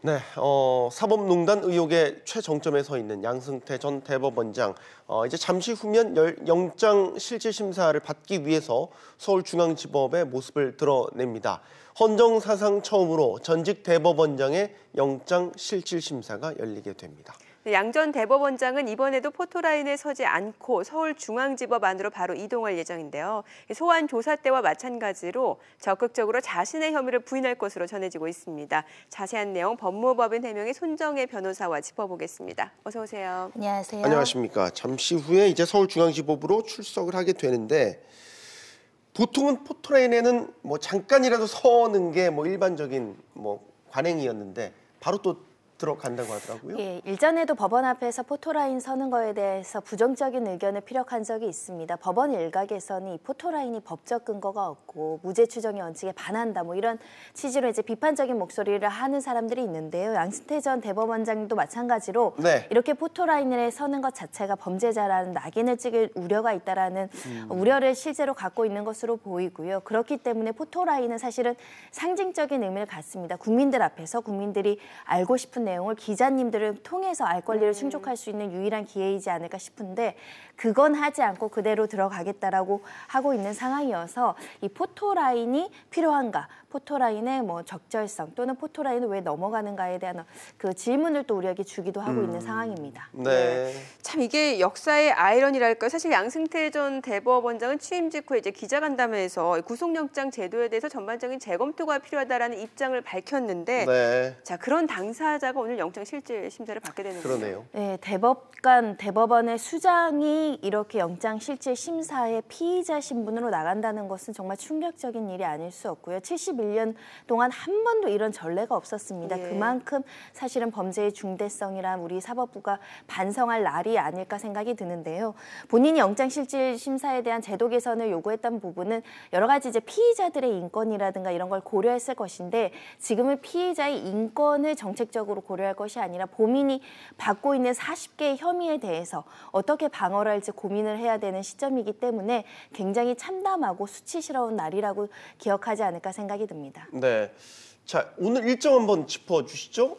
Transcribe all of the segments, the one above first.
네, 사법농단 의혹의 최정점에 서 있는 양승태 전 대법원장. 이제 잠시 후면 영장 실질심사를 받기 위해서 서울중앙지법의 모습을 드러냅니다. 헌정 사상 처음으로 전직 대법원장의 영장 실질심사가 열리게 됩니다. 양 전 대법원장은 이번에도 포토라인에 서지 않고 서울중앙지법 안으로 바로 이동할 예정인데요. 소환 조사 때와 마찬가지로 적극적으로 자신의 혐의를 부인할 것으로 전해지고 있습니다. 자세한 내용 법무법인 해명의 손정혜 변호사와 짚어보겠습니다. 어서 오세요. 안녕하세요. 안녕하십니까. 잠시 후에 이제 서울중앙지법으로 출석을 하게 되는데 보통은 포토라인에는 잠깐이라도 서는 게 일반적인 관행이었는데 바로 또 들어간다고 하더라고요. 예, 일전에도 법원 앞에서 포토라인 서는 거에 대해서 부정적인 의견을 피력한 적이 있습니다. 법원 일각에서는 이 포토라인이 법적 근거가 없고 무죄 추정의 원칙에 반한다 이런 취지로 이제 비판적인 목소리를 하는 사람들이 있는데요. 양승태 전 대법원장도 마찬가지로 네. 이렇게 포토라인에 서는 것 자체가 범죄자라는 낙인을 찍을 우려가 있다라는 우려를 실제로 갖고 있는 것으로 보이고요. 그렇기 때문에 포토라인은 사실은 상징적인 의미를 갖습니다. 국민들 앞에서 국민들이 알고 싶은 내용을 기자님들을 통해서 알 권리를 충족할 수 있는 유일한 기회이지 않을까 싶은데 그건 하지 않고 그대로 들어가겠다라고 하고 있는 상황이어서 이 포토라인이 필요한가, 포토라인의 적절성 또는 포토라인을 왜 넘어가는가에 대한 그 질문을 또 우리에게 주기도 하고 있는 상황입니다. 네. 참 이게 역사의 아이러니랄까요. 사실 양승태 전 대법원장은 취임 직후에 이제 기자간담회에서 구속영장 제도에 대해서 전반적인 재검토가 필요하다라는 입장을 밝혔는데, 네. 자 그런 당사자가 오늘 영장 실질 심사를 받게 되는 거죠. 그러네요. 네, 대법원의 수장이 이렇게 영장 실질 심사에 피의자 신분으로 나간다는 것은 정말 충격적인 일이 아닐 수 없고요. 71년 동안 한 번도 이런 전례가 없었습니다. 예. 그만큼 사실은 범죄의 중대성이란 우리 사법부가 반성할 날이 아닐까 생각이 드는데요. 본인이 영장 실질 심사에 대한 제도 개선을 요구했던 부분은 여러 가지 이제 피의자들의 인권이라든가 이런 걸 고려했을 것인데 지금은 피의자의 인권을 정책적으로 고려할 것이 아니라 본인이 받고 있는 40개의 혐의에 대해서 어떻게 방어를 할지 고민을 해야 되는 시점이기 때문에 굉장히 참담하고 수치스러운 날이라고 기억하지 않을까 생각이 듭니다. 네. 자, 오늘 일정 한번 짚어주시죠.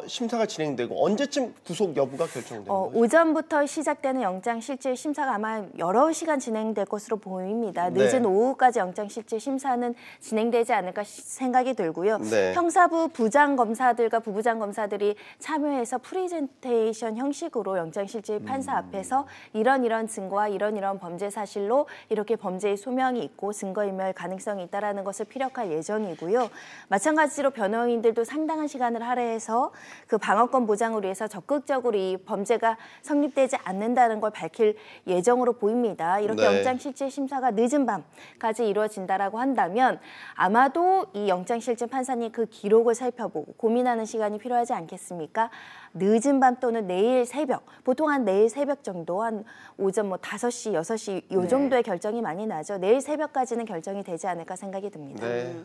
심사가 진행되고 언제쯤 구속 여부가 결정되는 거예요? 오전부터 시작되는 영장 실질 심사가 아마 여러 시간 진행될 것으로 보입니다. 늦은 네. 오후까지 영장 실질 심사는 진행되지 않을까 생각이 들고요. 네. 형사부 부장검사들과 부부장검사들이 참여해서 프리젠테이션 형식으로 영장 실질 판사 앞에서 이런 증거와 이런 범죄 사실로 이렇게 범죄의 소명이 있고 증거인멸 가능성이 있다는 것을 피력할 예정이고요. 마찬가지로 변호인들도 상당한 시간을 할애해서 그 방어권 보장을 위해서 적극적으로 이 범죄가 성립되지 않는다는 걸 밝힐 예정으로 보입니다. 이렇게 네. 영장 실질 심사가 늦은 밤까지 이루어진다라고 한다면 아마도 이 영장 실질 판사님 그 기록을 살펴보고 고민하는 시간이 필요하지 않겠습니까? 늦은 밤 또는 내일 새벽, 보통 한 내일 새벽 정도, 한 오전 5시, 6시 요 정도의 결정이 많이 나죠. 내일 새벽까지는 결정이 되지 않을까 생각이 듭니다. 네.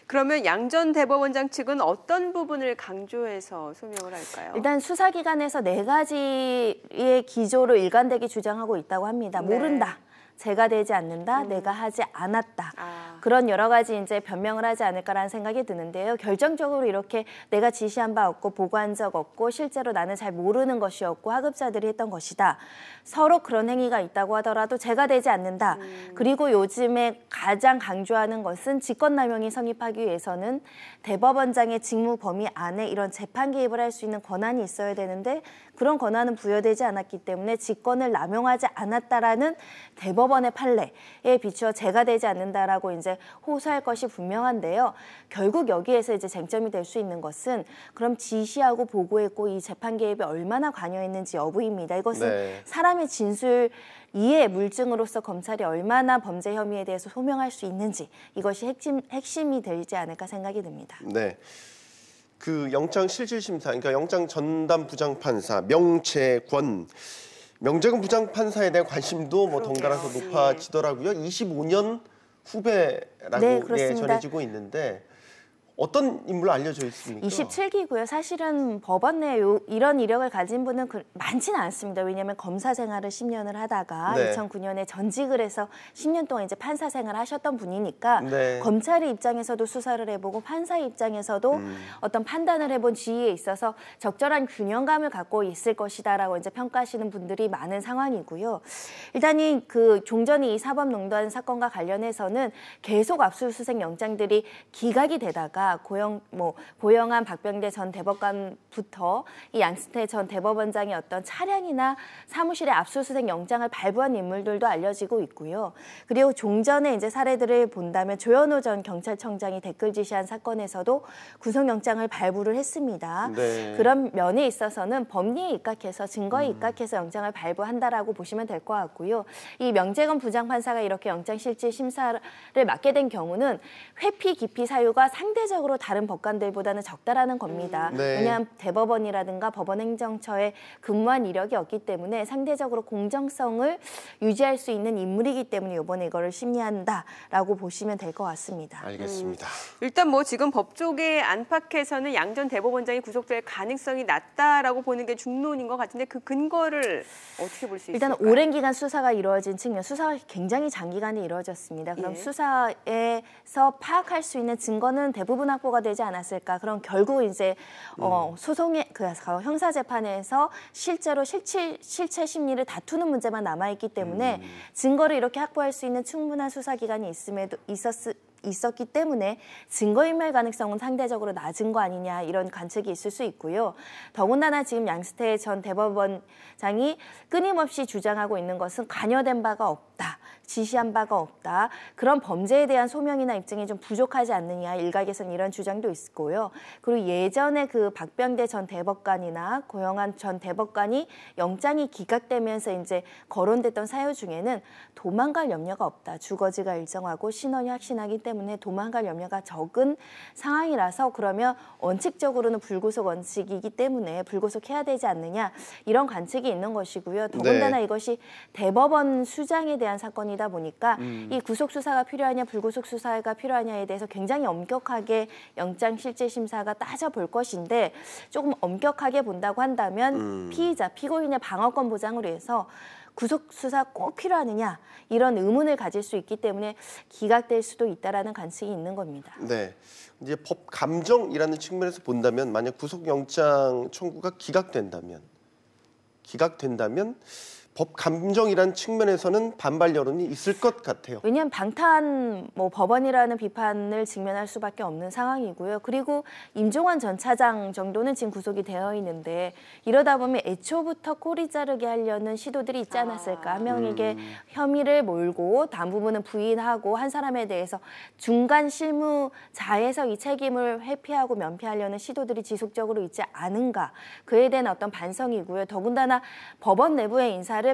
그러면 양 전 대법원장 측은 어떤 부분을 강조해서 소명을 할까요? 일단 수사기관에서 4가지의 기조로 일관되게 주장하고 있다고 합니다. 네. 모른다. 제가 되지 않는다, 내가 하지 않았다. 그런 여러 가지 이제 변명을 하지 않을까라는 생각이 드는데요. 결정적으로 이렇게 내가 지시한 바 없고 보고한 적 없고 실제로 나는 잘 모르는 것이었고 하급자들이 했던 것이다. 서로 그런 행위가 있다고 하더라도 제가 되지 않는다. 그리고 요즘에 가장 강조하는 것은 직권남용이 성립하기 위해서는 대법원장의 직무 범위 안에 이런 재판 개입을 할 수 있는 권한이 있어야 되는데 그런 권한은 부여되지 않았기 때문에 직권을 남용하지 않았다라는 대법원의 판례에 비추어 제가 되지 않는다라고 이제 호소할 것이 분명한데요. 결국 여기에서 이제 쟁점이 될 수 있는 것은 그럼 지시하고 보고했고 이 재판 개입에 얼마나 관여했는지 여부입니다. 이것은 네. 사람의 진술 이해 물증으로서 검찰이 얼마나 범죄 혐의에 대해서 소명할 수 있는지 이것이 핵심이 되지 않을까 생각이 듭니다. 네. 그 영장 실질 심사, 그러니까 영장 전담 부장판사 명재권 부장판사에 대한 관심도 덩달아서 높아지더라고요. 25년 후배라고 네, 그렇습니다. 전해지고 있는데 어떤 인물로 알려져 있습니까? 27기고요. 사실은 법원 내에 이런 이력을 가진 분은 많지는 않습니다. 왜냐하면 검사 생활을 10년을 하다가 네. 2009년에 전직을 해서 10년 동안 이제 판사 생활을 하셨던 분이니까 네. 검찰의 입장에서도 수사를 해보고 판사의 입장에서도 어떤 판단을 해본 지위에 있어서 적절한 균형감을 갖고 있을 것이다라고 이제 평가하시는 분들이 많은 상황이고요. 일단 그 종전이 이 사법농단 사건과 관련해서는 계속 압수수색 영장들이 기각이 되다가 고영한 박병대 전 대법관부터 이 양승태 전 대법원장의 어떤 차량이나 사무실에 압수수색 영장을 발부한 인물들도 알려지고 있고요. 그리고 종전의 이제 사례들을 본다면 조현오 전 경찰청장이 댓글 지시한 사건에서도 구속영장을 발부를 했습니다. 네. 그런 면에 있어서는 법리에 입각해서 증거에 입각해서 영장을 발부한다라고 보시면 될 것 같고요. 이 명재건 부장판사가 이렇게 영장실질 심사를 맡게 된 경우는 회피, 기피 사유가 상대적으로 다른 법관들보다는 적다라는 겁니다. 네. 왜냐하면 대법원이라든가 법원행정처에 근무한 이력이 없기 때문에 상대적으로 공정성을 유지할 수 있는 인물이기 때문에 이번에 이거를 심리한다라고 보시면 될 것 같습니다. 알겠습니다. 일단 뭐 지금 법조계 안팎에서는 양 전 대법원장이 구속될 가능성이 낮다라고 보는 게 중론인 것 같은데 그 근거를 어떻게 볼 수 있을까요? 일단 오랜 기간 수사가 이루어진 측면, 수사가 굉장히 장기간에 이루어졌습니다. 그럼 예. 수사에서 파악할 수 있는 증거는 대부분 확보가 되지 않았을까? 그럼 결국 이제 소송의 그 형사 재판에서 실제로 실체 심리를 다투는 문제만 남아 있기 때문에 증거를 이렇게 확보할 수 있는 충분한 수사 기간이 있었기 때문에 증거인멸 가능성은 상대적으로 낮은 거 아니냐 이런 관측이 있을 수 있고요. 더군다나 지금 양승태 전 대법원장이 끊임없이 주장하고 있는 것은 관여된 바가 없다. 지시한 바가 없다. 그런 범죄에 대한 소명이나 입증이 좀 부족하지 않느냐. 일각에서는 이런 주장도 있고요. 그리고 예전에 그 박병대 전 대법관이나 고영한 전 대법관이 영장이 기각되면서 이제 거론됐던 사유 중에는 도망갈 염려가 없다. 주거지가 일정하고 신원이 확신하기 때문에 도망갈 염려가 적은 상황이라서 그러면 원칙적으로는 불구속 원칙이기 때문에 불구속해야 되지 않느냐. 이런 관측이 있는 것이고요. 더군다나 네. 이것이 대법원 수장에 대한 사건이다 보니까 이 구속 수사가 필요하냐 불구속 수사가 필요하냐에 대해서 굉장히 엄격하게 영장 실질 심사가 따져볼 것인데 조금 엄격하게 본다고 한다면 피의자, 피고인의 방어권 보장을 위해서 구속 수사 꼭 필요하느냐 이런 의문을 가질 수 있기 때문에 기각될 수도 있다라는 관측이 있는 겁니다. 네. 이제 법 감정이라는 측면에서 본다면 만약 구속영장 청구가 기각된다면 법 감정이라는 측면에서는 반발 여론이 있을 것 같아요. 왜냐하면 방탄 법원이라는 비판을 직면할 수밖에 없는 상황이고요. 그리고 임종원 전 차장 정도는 지금 구속이 되어 있는데 이러다 보면 애초부터 꼬리 자르게 하려는 시도들이 있지 않았을까. 한 명에게 혐의를 몰고 다음 부분은 부인하고 한 사람에 대해서 중간 실무자에서 이 책임을 회피하고 면피하려는 시도들이 지속적으로 있지 않은가. 그에 대한 어떤 반성이고요. 더군다나 법원 내부의 인사가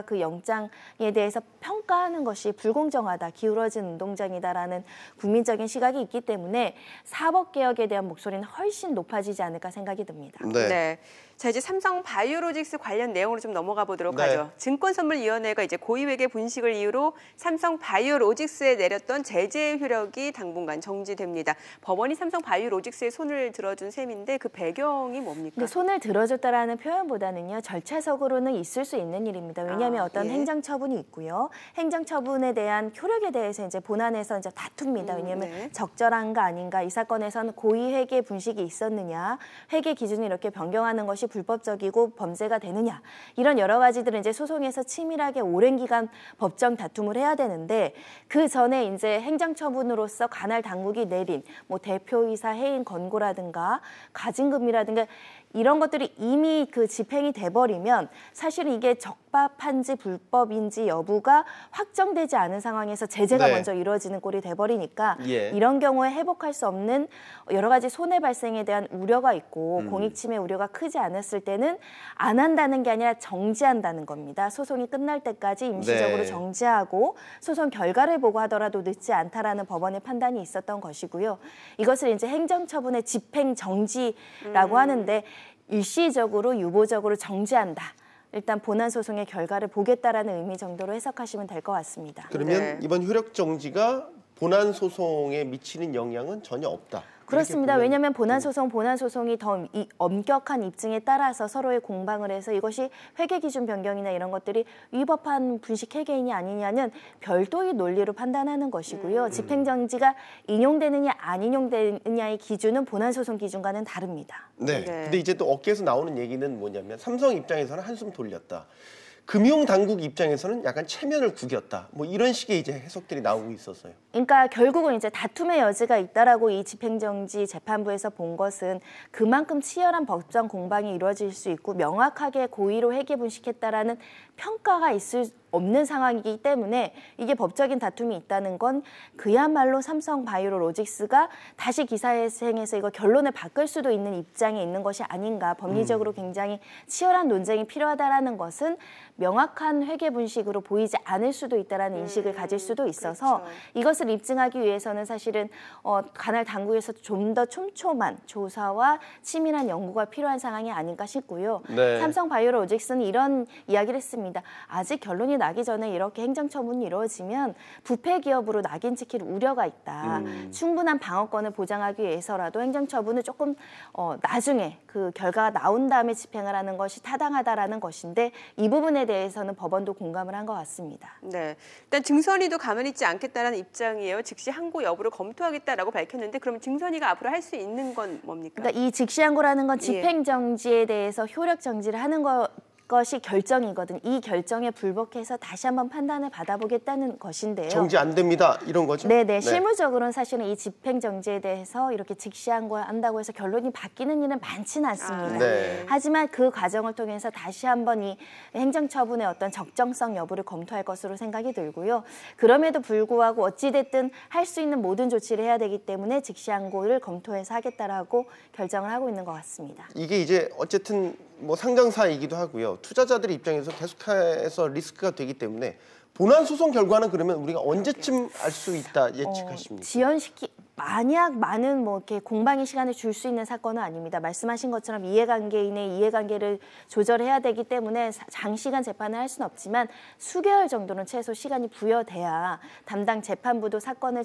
그 영장에 대해서 평가하는 것이 불공정하다, 기울어진 운동장이다라는 국민적인 시각이 있기 때문에 사법개혁에 대한 목소리는 훨씬 높아지지 않을까 생각이 듭니다. 네. 네. 자, 이제 삼성 바이오로직스 관련 내용으로 좀 넘어가 보도록 네. 하죠. 증권선물위원회가 이제 고의회계 분식을 이유로 삼성 바이오로직스에 내렸던 제재 효력이 당분간 정지됩니다. 법원이 삼성 바이오로직스에 손을 들어준 셈인데 그 배경이 뭡니까? 근데 손을 들어줬다라는 표현보다는요, 절차적으로는 있을 수 있는 일입니다. 왜냐하면 어떤 예. 행정처분이 있고요. 행정처분에 대한 효력에 대해서 이제 본안에서 이제 다툽니다. 왜냐하면 네. 적절한가 아닌가, 이 사건에서는 고의회계 분식이 있었느냐, 회계 기준을 이렇게 변경하는 것이 불법적이고 범죄가 되느냐, 이런 여러 가지들은 이제 소송에서 치밀하게 오랜 기간 법정 다툼을 해야 되는데 그 전에 이제 행정처분으로서 관할 당국이 내린 대표이사 해임 권고라든가 가징금이라든가 이런 것들이 이미 그 집행이 돼버리면 사실은 이게 적법한지 불법인지 여부가 확정되지 않은 상황에서 제재가 네. 먼저 이루어지는 꼴이 돼버리니까 예. 이런 경우에 회복할 수 없는 여러 가지 손해 발생에 대한 우려가 있고 공익침해 우려가 크지 않았을 때는 안 한다는 게 아니라 정지한다는 겁니다. 소송이 끝날 때까지 임시적으로 네. 정지하고 소송 결과를 보고 하더라도 늦지 않다라는 법원의 판단이 있었던 것이고요. 이것을 이제 행정처분의 집행 정지라고 하는데 일시적으로 유보적으로 정지한다. 일단 본안 소송의 결과를 보겠다라는 의미 정도로 해석하시면 될 것 같습니다. 그러면 네. 이번 효력 정지가 본안 소송에 미치는 영향은 전혀 없다. 그렇습니다. 왜냐하면 본안 소송이 더 엄격한 입증에 따라서 서로의 공방을 해서 이것이 회계 기준 변경이나 이런 것들이 위법한 분식 회계인이 아니냐는 별도의 논리로 판단하는 것이고요. 집행정지가 인용되느냐 안 인용되느냐의 기준은 본안 소송 기준과는 다릅니다. 네. 근데 이제 또 업계에서 나오는 얘기는 뭐냐면 삼성 입장에서는 한숨 돌렸다. 금융 당국 입장에서는 약간 체면을 구겼다. 뭐 이런 식의 이제 해석들이 나오고 있었어요. 그러니까 결국은 이제 다툼의 여지가 있다라고 이 집행정지 재판부에서 본 것은 그만큼 치열한 법정 공방이 이루어질 수 있고 명확하게 고의로 회계 분식했다라는 평가가 있을 없는 상황이기 때문에 이게 법적인 다툼이 있다는 건 그야말로 삼성바이오로직스가 다시 기사회생해서 이거 결론을 바꿀 수도 있는 입장에 있는 것이 아닌가. 법리적으로 굉장히 치열한 논쟁이 필요하다라는 것은 명확한 회계 분식으로 보이지 않을 수도 있다라는 인식을 가질 수도 있어서 그렇죠. 이것을 입증하기 위해서는 사실은 관할 당국에서 좀 더 촘촘한 조사와 치밀한 연구가 필요한 상황이 아닌가 싶고요. 네. 삼성바이오로직스는 이런 이야기를 했습니다. 아직 결론이 나기 전에 이렇게 행정처분이 이루어지면 부패 기업으로 낙인 찍힐 우려가 있다. 충분한 방어권을 보장하기 위해서라도 행정처분을 조금 나중에 그 결과가 나온 다음에 집행을 하는 것이 타당하다라는 것인데 이 부분에 대해서는 법원도 공감을 한 것 같습니다. 네, 일단 증선이도 가만히 있지 않겠다는 입장이에요. 즉시 항고 여부를 검토하겠다라고 밝혔는데 그럼 증선이가 앞으로 할 수 있는 건 뭡니까? 그러니까 이 직시 항고라는 건 집행정지에 대해서 효력 정지를 하는 것이 결정이거든. 이 결정에 불복해서 다시 한번 판단을 받아보겠다는 것인데요. 정지 안 됩니다. 이런 거죠? 네네. 실무적으로는 사실은 이 집행정지에 대해서 이렇게 직시한다고 해서 결론이 바뀌는 일은 많지는 않습니다. 네. 하지만 그 과정을 통해서 다시 한번 이 행정처분의 어떤 적정성 여부를 검토할 것으로 생각이 들고요. 그럼에도 불구하고 어찌됐든 할 수 있는 모든 조치를 해야 되기 때문에 직시항고를 검토해서 하겠다라고 결정을 하고 있는 것 같습니다. 이게 이제 어쨌든 뭐 상장사이기도 하고요. 투자자들 입장에서 계속해서 리스크가 되기 때문에 본안 소송 결과는 그러면 우리가 언제쯤 알 수 있다 예측하십니까? 만약 많은 뭐 이렇게 공방의 시간을 줄 수 있는 사건은 아닙니다. 말씀하신 것처럼 이해관계인의 이해관계를 조절해야 되기 때문에 장시간 재판을 할 수는 없지만 수개월 정도는 최소 시간이 부여돼야 담당 재판부도 사건의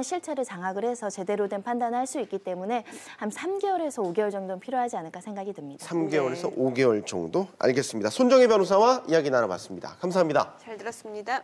실체를 장악을 해서 제대로 된 판단을 할 수 있기 때문에 한 3개월에서 5개월 정도는 필요하지 않을까 생각이 듭니다. 3개월에서 5개월 정도? 알겠습니다. 손정혜 변호사와 이야기 나눠봤습니다. 감사합니다. 잘 들었습니다.